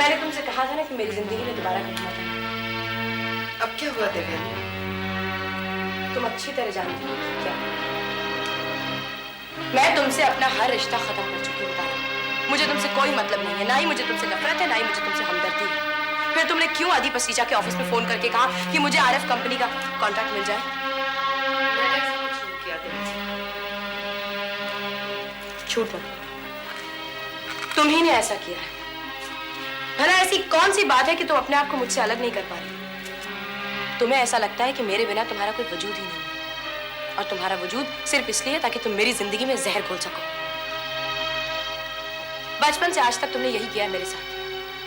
मैंने तुमसे कहा था ना कि मेरी जिंदगी में दोबारा कभी मत आना। अब क्या हुआ देवयानी? तुम अच्छी तरह जानती हो कि क्या। मैं तुमसे अपना हर रिश्ता खत्म कर चुकी हूँ तारा। मुझे तुमसे कोई मतलब नहीं है, ना ही मुझे तुमसे नफरत है, ना ही मुझे तुमसे हमदर्दी है। फिर तुमने क्यों आदि पसीजा के ऑफिस में फोन करके कहा कि मुझे आरएफ कंपनी का कॉन्ट्रैक्ट मिल जाए? मैंने ऐसा कुछ नहीं किया देवयानी। झूठ मत, तुम ही ने ऐसा किया है। भला ऐसी कौन सी बात है कि तुम अपने आप को मुझसे अलग नहीं कर पा रही? तुम्हें ऐसा लगता है कि मेरे बिना तुम्हारा कोई वजूद ही नहीं है, और तुम्हारा वजूद सिर्फ इसलिए है ताकि तुम मेरी जिंदगी में जहर घोल सको। बचपन से आज तक तुमने यही किया है मेरे साथ,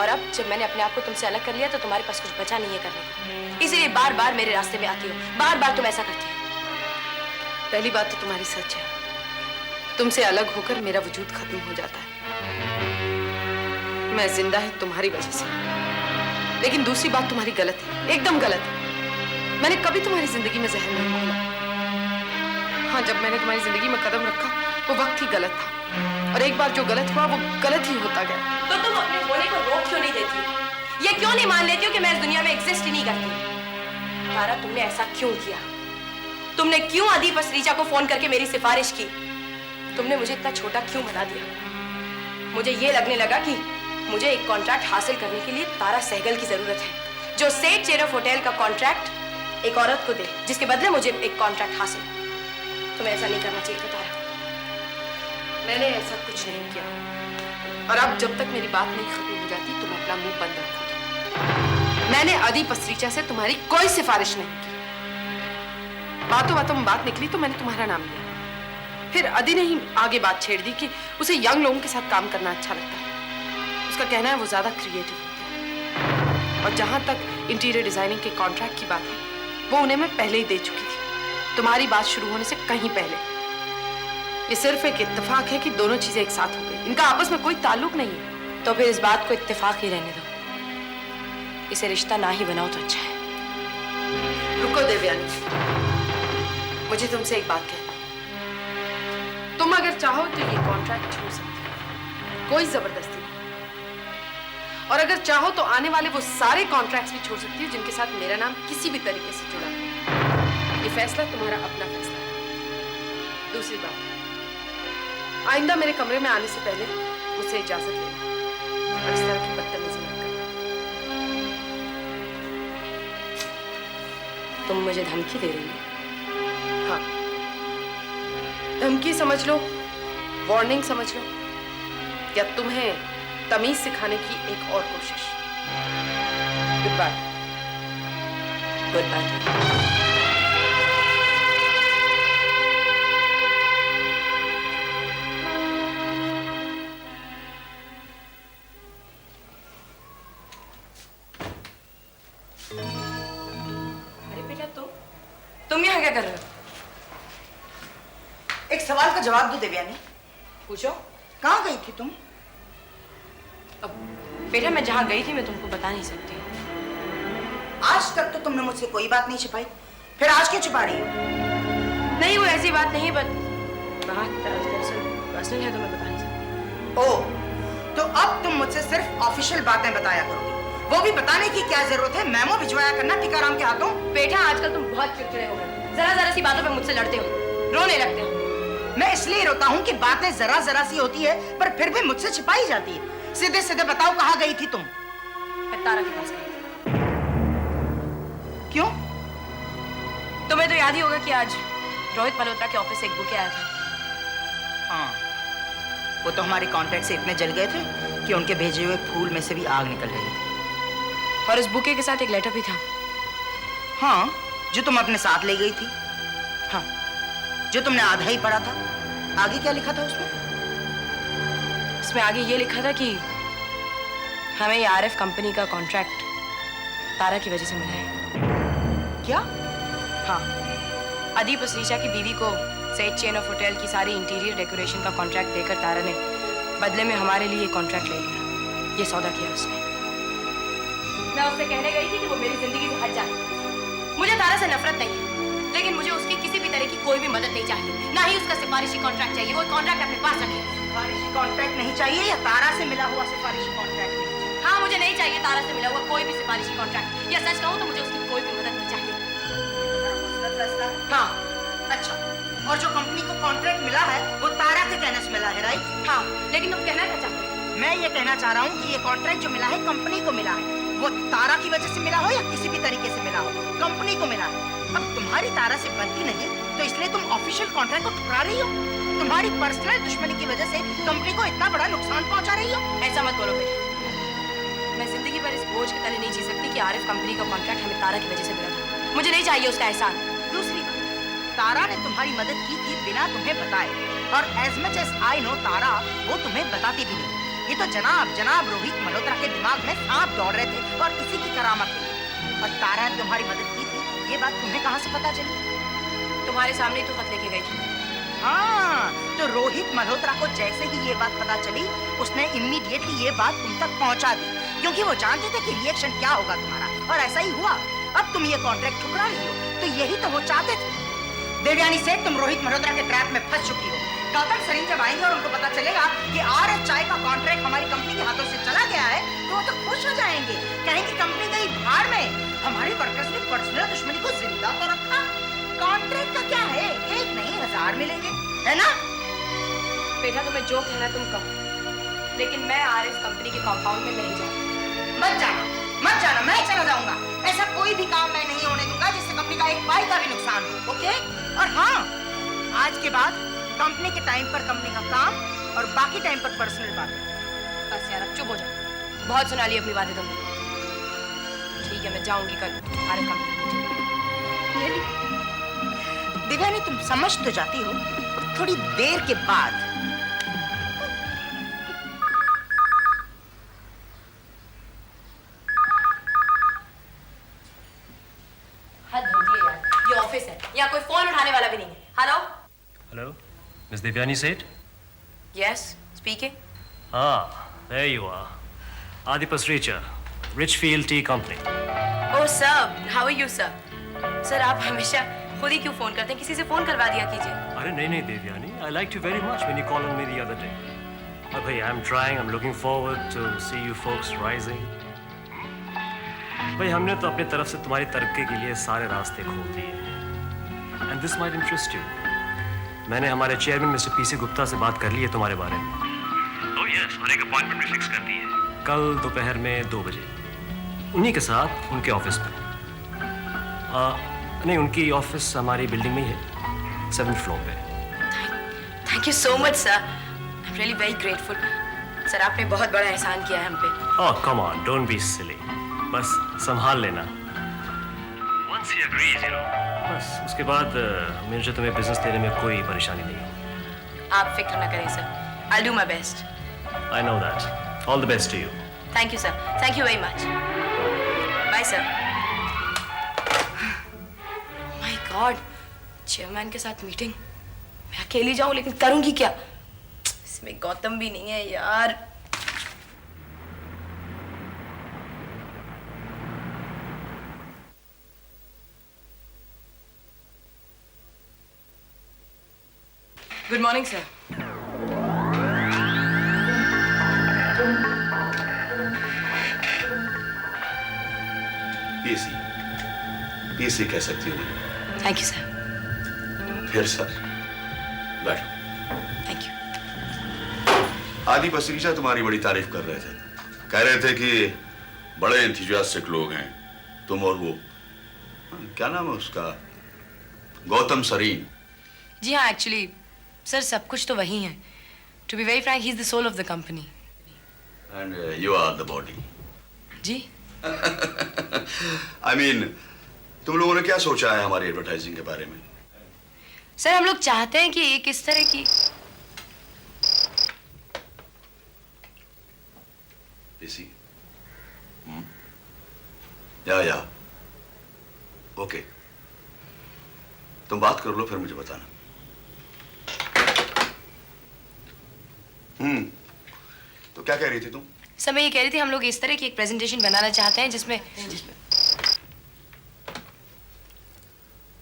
और अब जब मैंने अपने आप को तुमसे अलग कर लिया तो तुम्हारे पास कुछ बचा नहीं है करने को। इसीलिए बार बार मेरे रास्ते में आती हो, बार बार तुम ऐसा करती हो। पहली बात तो तुम्हारी सच है, तुमसे अलग होकर मेरा वजूद खत्म हो जाता है। मैं जिंदा ही तुम्हारी वजह से। लेकिन दूसरी बात तुम्हारी गलत है, एकदम गलत है। मैंने कभी तुम्हारी जिंदगी में जहर नहीं घोला। हाँ, जब मैंने तुम्हारी जिंदगी में कदम रखा वो वक्त ही गलत था, और एक बार जो गलत हुआ वो गलत ही होता गया। तो तुम अपने होने को रोक क्यों नहीं देती? ये क्यों नहीं मान लेती हो कि मैं इस दुनिया में एग्जिस्ट ही नहीं करती? तारा, तुमने ऐसा क्यों किया? तुमने क्यों आदि पसरीचा को फोन करके मेरी सिफारिश की? तुमने मुझे इतना छोटा क्यों बना दिया? मुझे ये लगने लगा कि मुझे एक कॉन्ट्रैक्ट हासिल करने के लिए तारा सहगल की जरूरत है, जो सेठ चेरोफ होटल का कॉन्ट्रैक्ट एक औरत को दे, जिसके बदले मुझे एक कॉन्ट्रैक्ट हासिल। तुम्हें ऐसा नहीं करना चाहिए था तारा। मैंने ऐसा कुछ नहीं किया, और अब जब तक मेरी बात नहीं खत्म हो जाती तुम अपना मुंह बंद रखोगी। मैंने आदि पसरीचा से तुम्हारी कोई सिफारिश नहीं की। बातों बातों में बात निकली तो मैंने तुम्हारा नाम लिया। फिर आदि ने ही आगे बात छेड़ दी कि उसे यंग लोगों के साथ काम करना अच्छा लगता है। उसका कहना है वो ज्यादा क्रिएटिव होते हैं, और जहां तक इंटीरियर डिजाइनिंग के कॉन्ट्रैक्ट की बात है वो उन्हें मैं पहले ही दे चुकी थी, तुम्हारी बात शुरू होने से कहीं पहले। ये सिर्फ एक इत्तेफाक है कि दोनों चीजें एक साथ हो गई, इनका आपस में कोई ताल्लुक नहीं है। तो फिर इस बात को इत्तेफाक ही रहने दो, इसे रिश्ता ना ही बनाओ तो अच्छा है। रुको देवयानी, मुझे तुमसे एक बात कहना। तुम अगर चाहो तो ये कॉन्ट्रैक्ट छोड़ सकती हो, कोई जबरदस्ती नहीं। और अगर चाहो तो आने वाले वो सारे कॉन्ट्रैक्ट्स भी छोड़ सकती हो जिनके साथ मेरा नाम किसी भी तरीके से जुड़ा है। ये फैसला तुम्हारा अपना फैसला है। दूसरी बात, आइंदा मेरे कमरे में आने से पहले मुझसे इजाजत लेना, और इस तरह की बदतमीजी मत करना। तुम मुझे धमकी दे रही हो? हाँ, धमकी समझ लो, वार्निंग समझ लो, या तुम्हें तमीज सिखाने की एक और कोशिश। Goodbye. Goodbye. अरे बेटा, तुम यहाँ क्या कर रहे हो? एक सवाल का जवाब दो देवयानी। पूछो। कहाँ गई थी तुम? अब बेटा, मैं जहाँ गई थी मैं तुमको बता नहीं सकती। आज तक तो तुमने मुझसे कोई बात नहीं छिपाई, फिर आज क्यों छिपा रही हो? नहीं, वो ऐसी बात नहीं, बट बात दरअसल पर्सनल है तो मैं बता नहीं सकती। ओह, तो अब तुम मुझसे सिर्फ ऑफिशियल बातें बताया करोगी, वो भी बताने की क्या जरूरत है? मेमो भिजवाया करना टीकाराम के हाथों। बेटा, आजकल तुम बहुत चिड़चिड़े हो गए, जरा जरा सी बातों पे मुझसे लड़ते हो, रोने लगते हो। मैं इसलिए रोता हूँ कि बातें जरा जरा सी होती है पर फिर भी मुझसे छिपाई जाती है। सीधे सीधे बताओ, कहाँ गई थी तुम? मैं तारा के पास गई थी। क्यों? तुम्हें तो याद ही होगा कि आज रोहित मल्होत्रा के ऑफिस से एक बुके आया था। हाँ, वो तो हमारे कॉन्ट्रैक्ट से इतने जल गए थे कि उनके भेजे हुए फूल में से भी आग निकल रही थी। और उस बुके के साथ एक लेटर भी था। हाँ, जो तुम अपने साथ ले गई थी। हाँ, जो तुमने आधा ही पढ़ा था। आगे क्या लिखा था उसमें? उसमें आगे ये लिखा था कि हमें ये आरएफ कंपनी का कॉन्ट्रैक्ट तारा की वजह से मिला है। क्या? हाँ, आदि पसरीचा की बीवी को सेठ चेन ऑफ होटल की सारी इंटीरियर डेकोरेशन का कॉन्ट्रैक्ट देकर तारा ने बदले में हमारे लिए कॉन्ट्रैक्ट ले लिया। ये सौदा किया उसने। मैं उससे कहने गई थी कि वो मेरी जिंदगी से हट जाए। मुझे तारा से नफरत नहीं है, लेकिन मुझे उसकी किसी भी तरह की कोई भी मदद नहीं चाहिए, ना ही उसका सिफारिशी कॉन्ट्रैक्ट चाहिए। वो कॉन्ट्रैक्ट अपने पास रखे। सिफारिशी कॉन्ट्रैक्ट नहीं चाहिए या तारा से मिला हुआ सिफारिशी कॉन्ट्रैक्ट नहीं चाहिए? हाँ, मुझे मुझे नहीं चाहिए तारा से मिला हुआ कोई भी सिफारिशी कॉन्ट्रैक्ट, या सच कहूँ तो मुझे उसकी कोई भी मदद नहीं चाहिए। फैसला है? हाँ। अच्छा, और जो कंपनी को कॉन्ट्रैक्ट मिला है वो तारा के कहने से मिला है, राइट? हाँ, लेकिन तुम कहना क्या चाहते हो? मैं ये कहना चाह रहा हूँ कि ये कॉन्ट्रैक्ट जो मिला है कंपनी को मिला है, वो तारा की वजह से मिला हो या किसी भी तरीके से मिला हो, कंपनी को मिला है। अब तुम्हारी तारा से बनती नहीं तो इसलिए तुम ऑफिशियल कॉन्ट्रैक्ट को ठुकरा रही हो, तुम्हारी पर्सनल दुश्मनी की वजह से कंपनी को इतना बड़ा नुकसान पहुंचा रही हो। ऐसा मत बोलो बेटा, मैं जिंदगी भर इस बोझ के तले नहीं जी सकती कि आरिफ कंपनी का कॉन्ट्रैक्ट हमें तारा की वजह से मिला था। मुझे नहीं चाहिए उसका एहसान। दूसरी बात, तारा ने तुम्हारी मदद की थी बिना तुम्हें बताए, और as much as I know Tara वो तुम्हें बताती भी नहीं। ये तो जनाब रोहित मल्होत्रा के दिमाग में सांप दौड़ रहे थे और इसी की करामत थी। और तारा ने तुम्हारी मदद की थी, ये बात तुम्हें कहाँ से पता चली? तुम्हारे सामने तो खत लेके गई थी। हाँ, तो रोहित मल्होत्रा को जैसे ही ये बात पता चली उसने इमीडिएटली ये बात तुम तक पहुंचा दी, क्योंकि वो जानते थे कि रिएक्शन क्या होगा तुम्हारा, और ऐसा ही हुआ। अब तुम ये कॉन्ट्रैक्ट ठुकरा रही हो, तो यही तो वो चाहते थे। देवयानी सेठ, तुम रोहित मल्होत्रा के ट्रैप में फंस चुकी हो। गौतम सरीन जब आएंगे और उनको पता चलेगा कि आरएफ चाय का कॉन्ट्रैक्ट हमारी कंपनी के हाथों से चला गया है, तो वो तो खुश हो जाएंगे, कहेंगे कंपनी गई भाड़ में, हमारे वर्कर्स ने पर्सनल दुश्मनी को जिंदा तो रखा। कॉन्ट्रैक्ट का क्या है, 1 नहीं 1000 मिलेंगे, है ना? बेटा तुम्हें जो कहना तुम कहो, लेकिन मैं आरएफ कंपनी के कंपाउंड में नहीं जाऊंगी। मत जाना, मैं चला जाऊंगा। ऐसा कोई भी काम मैं नहीं होने दूंगा जिससे कंपनी का 1 पाई का भी नुकसान हो, ओके? और हाँ, आज के बाद कंपनी के टाइम पर कंपनी का काम और बाकी टाइम पर पर्सनल बातें। बस यार अब चुप हो जाओ, बहुत सुना ली अपनी बातें तुमने। ठीक है, मैं जाऊंगी कल आरएफ कंपनी। दिव्यानी, तुम समझ तो जाती हो, थोड़ी देर के बाद। हद होती है यार, ये ऑफिस है, यहाँ कोई फोन उठाने वाला भी नहीं है। Hello Hello, Miss Devyani Seth? Yes speaking. Ah, there you are. Adi Pasricha, Richfield Tea Company. Oh sir, how are you sir? Sir आप हमेशा खुद ही क्यों फोन करते हैं, किसी से फोन करवा दिया कीजिए। अरे नहीं Devyani, I liked you very much when you called on me the other day. Oh, bhai, I'm trying. I'm looking forward to see you folks rising. भाई हमने तो अपनी तरफ से तुम्हारी तरक्की के लिए सारे रास्ते खोल दिए। And this might interest you. मैंने हमारे चेयरमैन मिस्टर पीसी गुप्ता से बात कर ली है तुम्हारे बारे में। Oh yes, और एक अपॉइंटमेंट भी फिक्स कर दी है। कल दोपहर में 2 बजे। उन्हीं के साथ उनके ऑफिस में। नहीं, उनकी ऑफिस हमारी बिल्डिंग में ही है, 7th फ्लोर पे। Thank you so much sir, I am really very grateful. Sir आपने बहुत बड़ा एहसान किया है हम पे। Oh come on, don't be silly. बस संभाल लेना। Once he agrees, you know. बस उसके बाद मुझे तुम्हें बिजनेस देने में कोई परेशानी नहीं होगी। आप फिक्र ना करें sir, I do my best. I know that. All the best to you. Thank you sir, thank you very much. Bye sir. My god, chairman के साथ मीटिंग, मैं अकेली जाऊं लेकिन करूंगी क्या? इसमें गौतम भी नहीं है यार। Good morning sir. पीसी कह सकती हूँ। Thank you sir. फिर सर, बैठो। Thank you. आदि पसरीचा तुम्हारी बड़ी तारीफ कर रहे थे, कह रहे थे कि बड़े एंथुसियास्टिक लोग हैं तुम और वो, क्या नाम है उसका, गौतम सरीन। जी हाँ, एक्चुअली सर सब कुछ तो वही है। To be very frank, he is the soul of the company. And you are the body. जी आई मीन, तुम लोगों ने क्या सोचा है हमारी एडवर्टाइजिंग के बारे में? सर हम लोग चाहते हैं कि एक इस तरह की पीसी, या ओके, तुम बात कर लो फिर मुझे बताना। तो क्या कह रही थी तुम? सर मैं ये कह रही थी, हम लोग इस तरह की एक प्रेजेंटेशन बनाना चाहते हैं जिसमें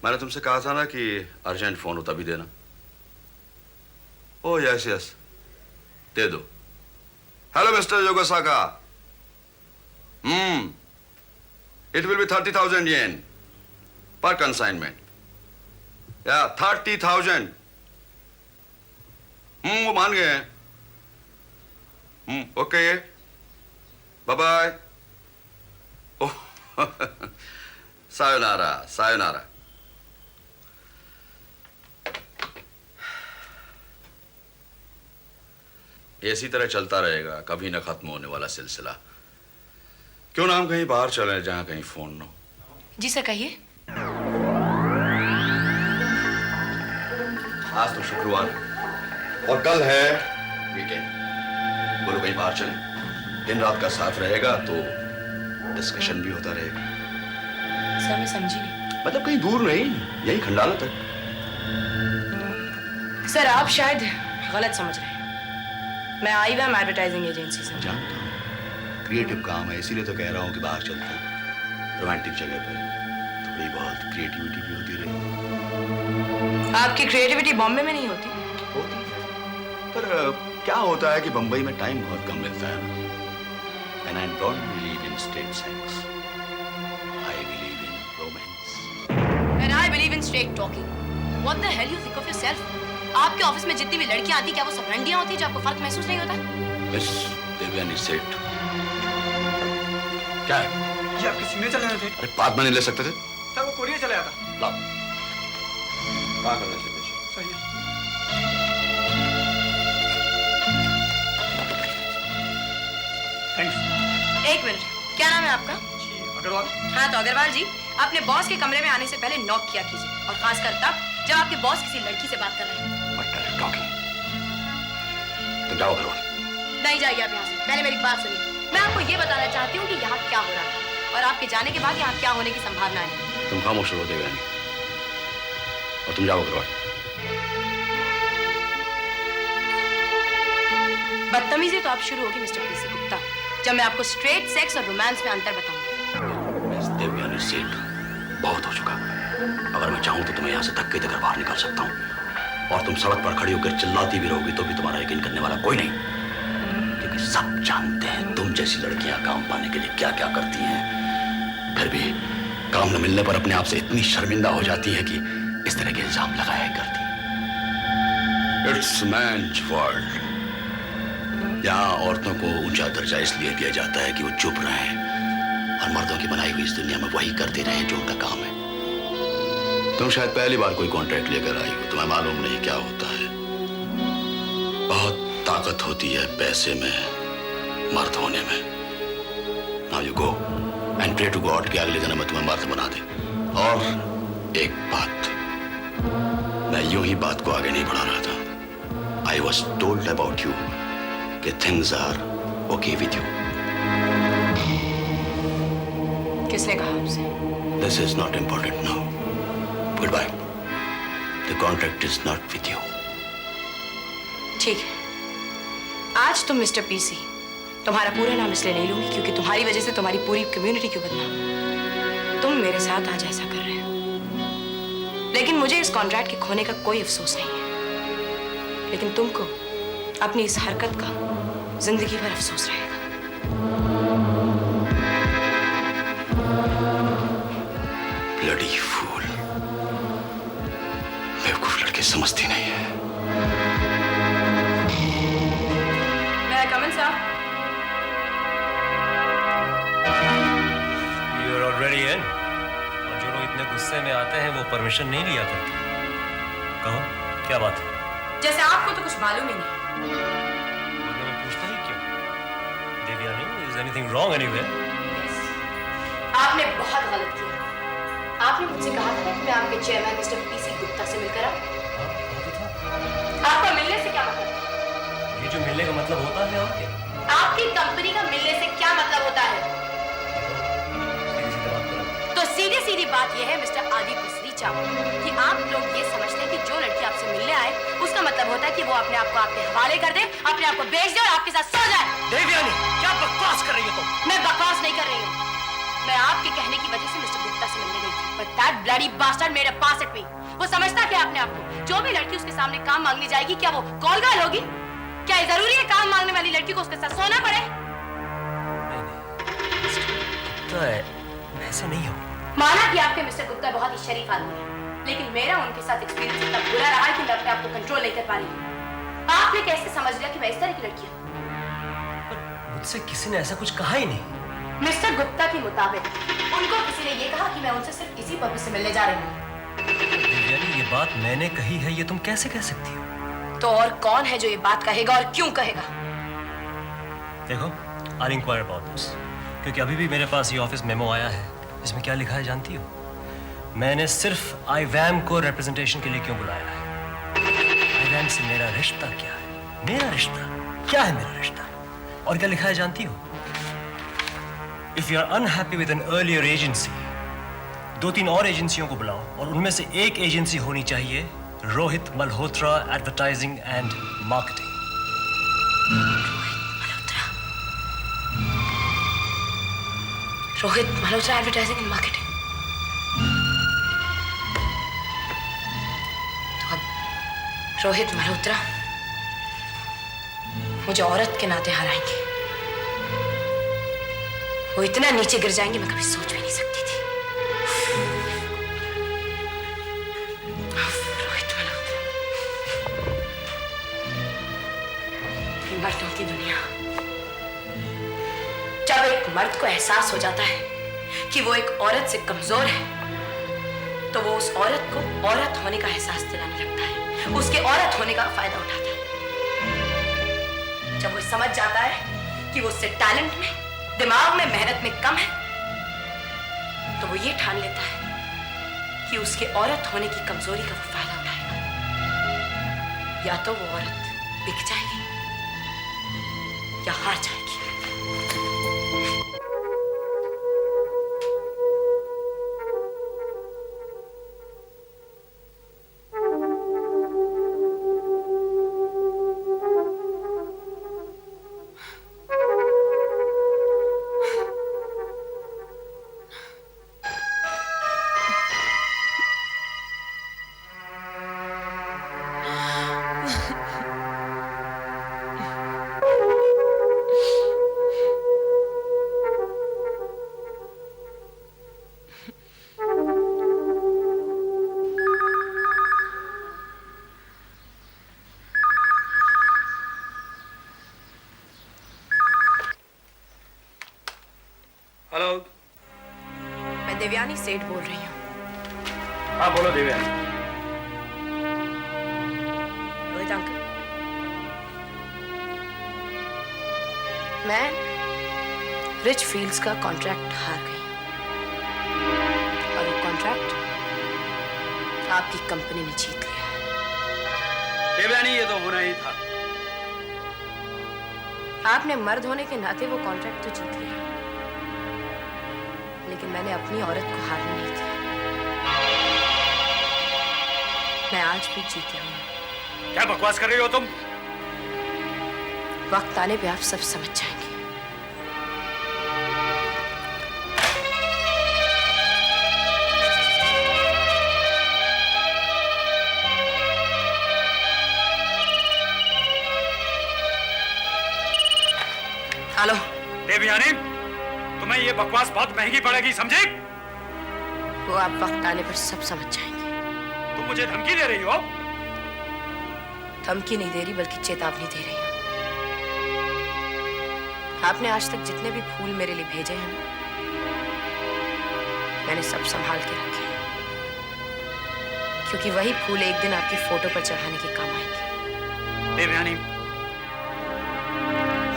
मैंने तुमसे कहा था ना कि अर्जेंट फोन हो तभी देना। ओह यस, दे दो। Hello mister Yogosaka, It will be 30,000 yen per consignment. Yeah, 30,000. वो मान गए हैं. Okay. Bye bye. Oh, sayonara, sayonara. इसी तरह चलता रहेगा, कभी न खत्म होने वाला सिलसिला. क्यों ना हम कहीं बाहर चलें जहां कहीं फोन न हो. जी सर कहिए. आज तो शुक्रवार और कल है वीकेंड. बोलो कहीं बाहर चलें. दिन रात का साथ रहेगा तो डिस्कशन भी होता रहेगा. सर मैं समझी नहीं. मतलब कहीं दूर नहीं, यही खंडाला तक. सर आप शायद गलत समझ रहे हैं. मैं आई हुआ एडवर्टाइजिंग एजेंसी से. जानता हूँ क्रिएटिव काम है, इसीलिए तो कह रहा हूँ कि बाहर चलते हैं. रोमांटिक जगह पर थोड़ी बहुत क्रिएटिविटी भी होती रहे. आपकी क्रिएटिविटी बॉम्बे में नहीं होती. होती है, पर क्या होता है कि बंबई में टाइम बहुत कम मिलता है ना. And I don't believe in straight sex. I believe in romance. And I believe in straight talking. What the hell you think of yourself? आपके ऑफिस में जितनी भी लड़कियां आती क्या वो सब रंडियां होती जो आपको फर्क महसूस नहीं होता? मिस देवयानी सेठ, क्या है? जी आपके सीने चले रहे थे. अरे बात में नहीं ले सकते थे. सर वो कोरियर चला था. लाओ. कहाँ करना चाहिए? सही है. थैंक्स. एक मिनट, क्या नाम है आपका? जी अग्रवाल. हाँ तो अग्रवाल जी, अपने बॉस के कमरे में आने से पहले नॉक किया कीजिए, और खासकर तब जब आपके बॉस किसी लड़की से बात कर रहे हैं. तुम जाओ अग्रवाल. नहीं जाइए आप यहाँ से. पहले मेरी बात सुनिए. मैं आपको ये बताना चाहती हूँ कि यहाँ क्या हो रहा है, और आपके जाने के बाद यहाँ क्या होने की संभावना है. तुम खामोश रहो देवयानी, और तुम जाओ अग्रवाल. बदतमीजी तो आप शुरू होगी मिस्टर पीसी गुप्ता, जब मैं आपको स्ट्रेट सेक्स और रोमांस में अंतर बताऊंगी. मिस देवयानी सेठ, बहुत हो चुका. अगर मैं चाहूँ तो तुम्हें यहाँ से धक्के देकर बाहर निकाल सकता हूँ, और तुम सड़क पर खड़ी होकर चिल्लाती भी रहोगी तो भी तुम्हारा यकीन करने वाला कोई नहीं. क्योंकि सब जानते हैं तुम जैसी लड़कियां काम पाने के लिए क्या क्या करती हैं. फिर भी काम न मिलने पर अपने आप से इतनी शर्मिंदा हो जाती है कि इस तरह के इल्जाम लगाया करती. It's man's world. यहाँ औरतों को ऊंचा दर्जा इसलिए दिया जाता है कि वो चुप रहें और मर्दों की बनाई हुई इस दुनिया में वही करते रहें जो उनका काम है. तुम शायद पहली बार कोई कॉन्ट्रैक्ट लेकर आई हो, तुम्हें मालूम नहीं क्या होता है. बहुत ताकत होती है पैसे में, मर्द होने में. Now you go and pray to God कि अगले दिन में तुम्हें मर्द बना दे. और एक बात, मैं यूं ही बात को आगे नहीं बढ़ा रहा था. I was told about you कि things are okay with you. किसने कहा आपसे? This is not important now. Goodbye. The contract is not with you. ठीक है. आज तुम मिस्टर पीसी, तुम्हारा पूरा नाम इसलिए नहीं लूंगी क्योंकि तुम्हारी वजह से तुम्हारी पूरी कम्युनिटी क्यों बदनाम. तुम मेरे साथ आज ऐसा कर रहे हो, लेकिन मुझे इस कॉन्ट्रैक्ट के खोने का कोई अफसोस नहीं है. लेकिन तुमको अपनी इस हरकत का जिंदगी भर अफसोस रहेगा. Bloody fool. बेवकूफ लड़के समझती नहीं है. मैं कमन साहब. You're already in. और जो लोग इतने गुस्से में आते हैं वो परमिशन नहीं लिया करते. कहो क्या बात है? जैसे आपको तो कुछ मालूम ही नहीं. वरना मैं पूछता ही क्यों? Devyani, is anything wrong anywhere? आपने बहुत गलत किया. आपने मुझसे कहा था कि मैं आपके चेयरमैन मिस्टर पीसी गुप्ता से मिलकर आऊं. आपका मिलने से क्या मतलब? ये जो मिलने का मतलब होता है और क्या? आपकी कंपनी का मिलने से क्या मतलब होता है? सीधी-सीधी बात करो. तो सीधी सीधी बात यह है मिस्टर आदि पसरीचा कि आप लोग ये समझते हैं कि जो लड़की आपसे मिलने आए उसका मतलब होता है कि वो अपने आप को आपके हवाले कर दे, अपने आप को बेच दे और आपके साथ सो जाए. देवयानी, क्या बकवास कर रही हो तुम? मैं बकवास नहीं कर रही हूँ. मैं आपके कहने की वजह से मिस्टर गुप्ता से मिलने गई थी. But that bloody bastard made a pass at me. वो समझता क्या अपने आप को? जो भी लड़की उसके सामने काम मांगने जाएगी क्या वो कॉल गर्ल होगी? क्या जरूरी है काम मांगने वाली लड़की को उसके साथ सोना पड़े? नहीं, गुप्ता है, ऐसे नहीं हो। माना कि आपके मिस्टर गुप्ता बहुत ही शरीफ आदमी है, लेकिन मेरा उनके साथ एक्सपीरियंस इतना बुरा रहा कि मैं अपने आप को कंट्रोल नहीं कर पा रही हूँ। आपने कैसे समझ लिया कि मैं इस तरह की लड़की हूँ? मुझसे किसी ने ऐसा कुछ कहा ही नहीं। मिस्टर गुप्ता के मुताबिक उनको किसी ने ये कहा कि मैं उनसे सिर्फ इसी पर्पस से मिलने जा रही हूँ। देवयानी, ये बात मैंने कही है, ये तुम कैसे कह सकती हो? तो और कौन है जो ये बात कहेगा और क्यों कहेगा? देखो, I'll inquire about this, क्योंकि अभी भी मेरे पास ये ऑफिस मेमो आया है। इसमें क्या लिखा है जानती हो? मैंने सिर्फ IWAM को रिप्रेजेंटेशन के लिए क्यों बुलाया है। IWAM से मेरा रिश्ता क्या है? मेरा रिश्ता क्या है? मेरा रिश्ता और क्या लिखा है जानती हो? If you are unhappy with an earlier agency, 2-3 और एजेंसियों को बुलाओ और उनमें से एक एजेंसी होनी चाहिए Rohit Malhotra advertising and marketing. Rohit Malhotra advertising and marketing. तो अब रोहित मल्होत्रा मुझे औरत के नाते हराएंगे। वो इतना नीचे गिर जाएंगे मैं कभी सोच भी नहीं सकती थी। रोहित मल्होत्रा, मर्दों की दुनिया। जब एक मर्द को एहसास हो जाता है कि वो एक औरत से कमजोर है, तो वो उस औरत को औरत होने का एहसास दिलाने लगता है, उसके औरत होने का फायदा उठाता है। जब वो समझ जाता है कि वो उससे टैलेंट में, दिमाग में, मेहनत में कम है, तो वो ये ठान लेता है कि उसके औरत होने की कमजोरी का वो फायदा उठाएगा। या तो वो औरत बिक जाएगी या हार जाएगी। हेलो, मैं देवयानी सेठ बोल रही हूँ। हाँ बोलो देवयानी। रोहित अंकल, मैं रिच फील्ड्स का कॉन्ट्रैक्ट हार गई और वो कॉन्ट्रैक्ट आपकी कंपनी ने जीत लिया है। देवयानी, ये तो होना ही था। आपने मर्द होने के नाते वो कॉन्ट्रैक्ट तो जीत लिया, लेकिन मैंने अपनी औरत को हारने नहीं दिया। मैं आज भी जीती हूँ। क्या बकवास कर रही हो तुम? वक्त आने पे आप सब समझ जाएंगे। हेलो देवयानी, तुम्हें ये बकवास बहुत महंगी पड़ेगी, समझे? वो आप वक्त आने पर सब समझ जाएंगे। तुम मुझे धमकी दे रही हो? धमकी नहीं दे रही, बल्कि चेतावनी दे रही हूँ। आपने आज तक जितने भी फूल मेरे लिए भेजे हैं, मैंने सब संभाल के रखे हैं, क्योंकि वही फूल एक दिन आपकी फोटो पर चढ़ाने के काम आएंगे। देवयानी,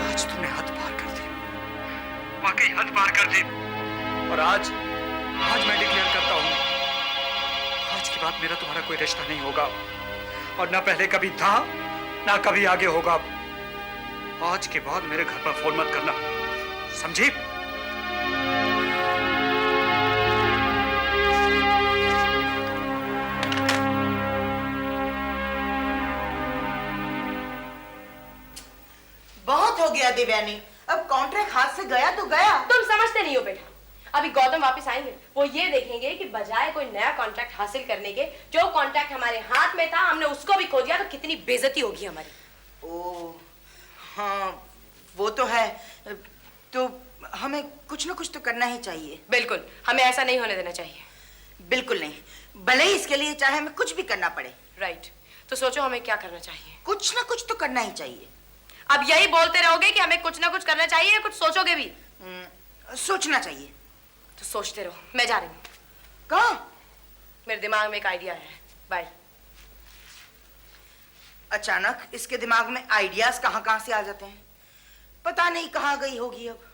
आज तुमने हद पार कर दी, वाकई हद पार कर दी। और आज मैं डिक्लेयर करता हूँ, आज के बाद मेरा तुम्हारा कोई रिश्ता नहीं होगा, और ना पहले कभी था, ना कभी आगे होगा। आज के बाद मेरे घर पर फोन मत करना, समझी? बहुत हो गया देवयानी, अब कॉन्ट्रैक्ट हाथ से गया तो गया। तुम समझते नहीं हो बेटा। अभी गौतम वापस आएंगे, वो ये देखेंगे कि बजाय कोई नया कॉन्ट्रैक्ट हासिल करने के, जो कॉन्ट्रैक्ट हमारे हाथ में था हमने उसको भी खो दिया, तो कितनी बेइज्जती होगी हमारी। ओ हाँ, वो तो है। तो हम हमें कुछ ना कुछ तो करना ही चाहिए। बिल्कुल, हमें ऐसा नहीं होने देना चाहिए। बिल्कुल नहीं, भले ही इसके लिए चाहे हमें कुछ भी करना पड़े। राइट, तो सोचो हमें क्या करना चाहिए। कुछ ना कुछ तो करना ही चाहिए। अब यही बोलते रहोगे कि हमें कुछ ना कुछ करना चाहिए, या कुछ सोचोगे भी? सोचना चाहिए। तो सोचते रहो, मैं जा रही हूँ। कहाँ? मेरे दिमाग में एक आइडिया है। बाय। अचानक इसके दिमाग में आइडियाज कहाँ कहाँ से आ जाते हैं, पता नहीं कहाँ गई होगी अब।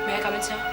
मैं कम इन सर?